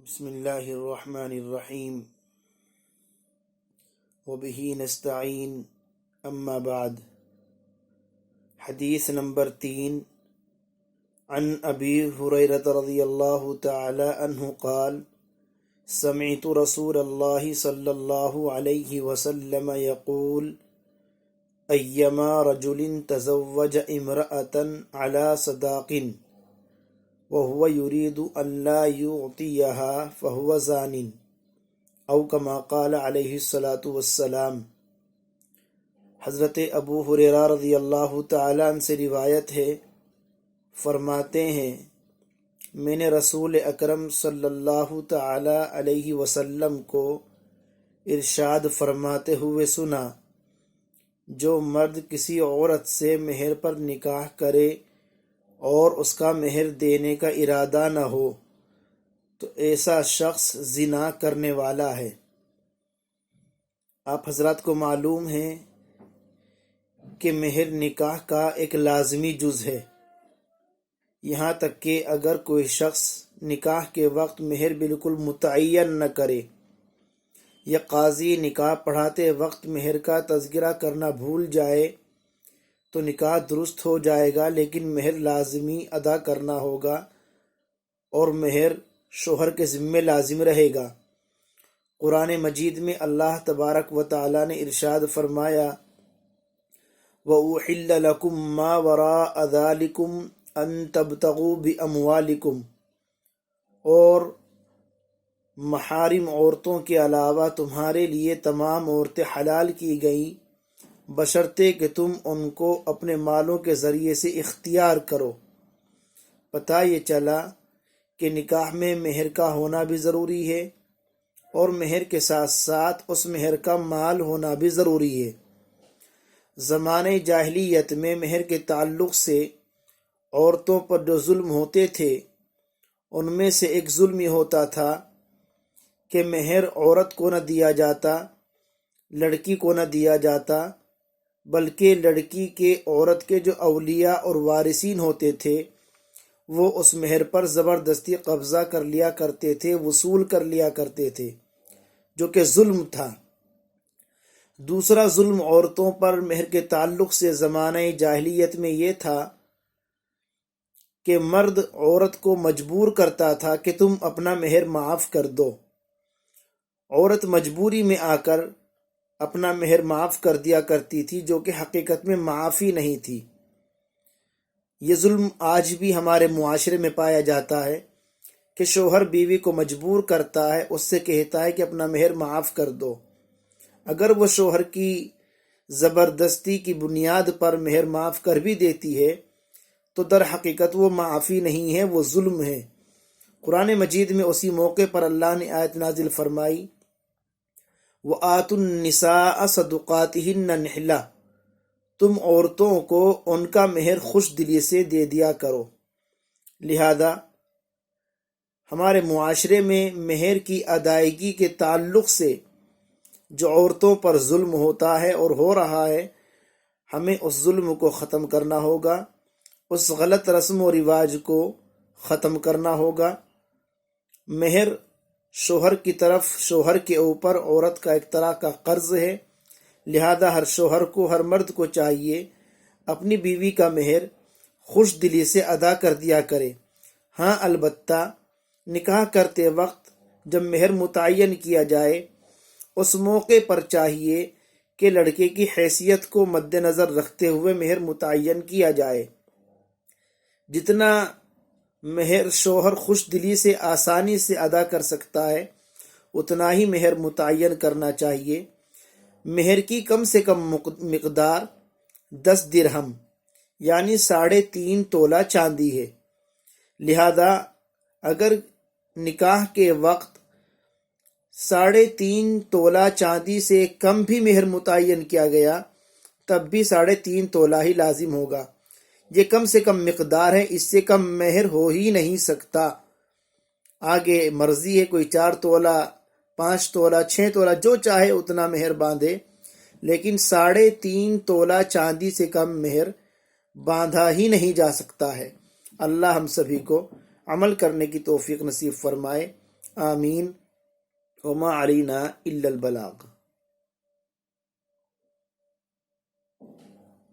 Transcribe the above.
بسم اللہ الرحمن الرحیم وبہ نستعین اما بعد۔ حدیث نمبر 3، عن ابی ہریرہ رضی اللہ تعالی عنہ قال سمعت رسول اللہ صلی اللہ علیہ وسلم یقول ایما رجل تزوج امرأة على صداق وهو يريد أن لا يعطيها فهو زان او كما قال علیہ الصلاۃ والسلام۔ حضرت ابو ہریرہ رضی اللہ تعالیٰ عنہ سے روایت ہے، فرماتے ہیں میں نے رسول اکرم صلی اللہ تعالی علیہ وسلم کو ارشاد فرماتے ہوئے سنا، جو مرد کسی عورت سے مہر پر نکاح کرے اور اس کا مہر دینے کا ارادہ نہ ہو تو ایسا شخص زنا کرنے والا ہے۔ آپ حضرات کو معلوم ہے کہ مہر نکاح کا ایک لازمی جز ہے، یہاں تک کہ اگر کوئی شخص نکاح کے وقت مہر بالکل متعین نہ کرے یا قاضی نکاح پڑھاتے وقت مہر کا تذکرہ کرنا بھول جائے تو نکاح درست ہو جائے گا، لیکن مہر لازمی ادا کرنا ہوگا اور مہر شوہر کے ذمے لازم رہے گا۔ قرآن مجید میں اللہ تبارک و تعالی نے ارشاد فرمایا وَأُحِلَّ لَكُم مَّا وَرَاءَ ذَلِكُمْ أَن تَبْتَغُوا بِأَمْوَالِكُمْ، اور محارم عورتوں کے علاوہ تمہارے لیے تمام عورتیں حلال کی گئیں بشرطے کہ تم ان کو اپنے مالوں کے ذریعے سے اختیار کرو۔ پتہ یہ چلا کہ نکاح میں مہر کا ہونا بھی ضروری ہے اور مہر کے ساتھ ساتھ اس مہر کا مال ہونا بھی ضروری ہے۔ زمانہ جاہلیت میں مہر کے تعلق سے عورتوں پر جو ظلم ہوتے تھے ان میں سے ایک ظلم یہ ہوتا تھا کہ مہر عورت کو نہ دیا جاتا، لڑکی کو نہ دیا جاتا، بلکہ لڑکی کے عورت کے جو اولیاء اور وارثین ہوتے تھے وہ اس مہر پر زبردستی قبضہ کر لیا کرتے تھے، وصول کر لیا کرتے تھے، جو کہ ظلم تھا۔ دوسرا ظلم عورتوں پر مہر کے تعلق سے زمانہ جاہلیت میں یہ تھا کہ مرد عورت کو مجبور کرتا تھا کہ تم اپنا مہر معاف کر دو۔ عورت مجبوری میں آ کر اپنا مہر معاف کر دیا کرتی تھی، جو کہ حقیقت میں معافی نہیں تھی۔ یہ ظلم آج بھی ہمارے معاشرے میں پایا جاتا ہے کہ شوہر بیوی کو مجبور کرتا ہے، اس سے کہتا ہے کہ اپنا مہر معاف کر دو۔ اگر وہ شوہر کی زبردستی کی بنیاد پر مہر معاف کر بھی دیتی ہے تو در حقیقت وہ معافی نہیں ہے، وہ ظلم ہے۔ قرآن مجید میں اسی موقع پر اللہ نے آیت نازل فرمائی وَآتُوا النِّسَاءَ صَدُقَاتِهِنَّ نِحْلَةً، تم عورتوں کو ان کا مہر خوش دلی سے دے دیا کرو۔ لہذا ہمارے معاشرے میں مہر کی ادائیگی کے تعلق سے جو عورتوں پر ظلم ہوتا ہے اور ہو رہا ہے، ہمیں اس ظلم کو ختم کرنا ہوگا، اس غلط رسم و رواج کو ختم کرنا ہوگا۔ مہر شوہر کی طرف شوہر کے اوپر عورت کا ایک طرح کا قرض ہے، لہذا ہر شوہر کو، ہر مرد کو چاہیے اپنی بیوی کا مہر خوش دلی سے ادا کر دیا کرے۔ ہاں البتہ نکاح کرتے وقت جب مہر متعین کیا جائے اس موقع پر چاہیے کہ لڑکے کی حیثیت کو مد نظر رکھتے ہوئے مہر متعین کیا جائے۔ جتنا مہر شوہر خوش دلی سے آسانی سے ادا کر سکتا ہے اتنا ہی مہر متعین کرنا چاہیے۔ مہر کی کم سے کم مقدار 10 درہم یعنی 3.5 تولہ چاندی ہے۔ لہذا اگر نکاح کے وقت 3.5 تولہ چاندی سے کم بھی مہر متعین کیا گیا تب بھی 3.5 تولہ ہی لازم ہوگا۔ یہ کم سے کم مقدار ہے، اس سے کم مہر ہو ہی نہیں سکتا۔ آگے مرضی ہے، کوئی 4 تولہ، 5 تولہ، 6 تولہ، جو چاہے اتنا مہر باندھے، لیکن 3.5 تولہ چاندی سے کم مہر باندھا ہی نہیں جا سکتا ہے۔ اللہ ہم سبھی کو عمل کرنے کی توفیق نصیب فرمائے۔ آمین وما علینا الا البلاغ۔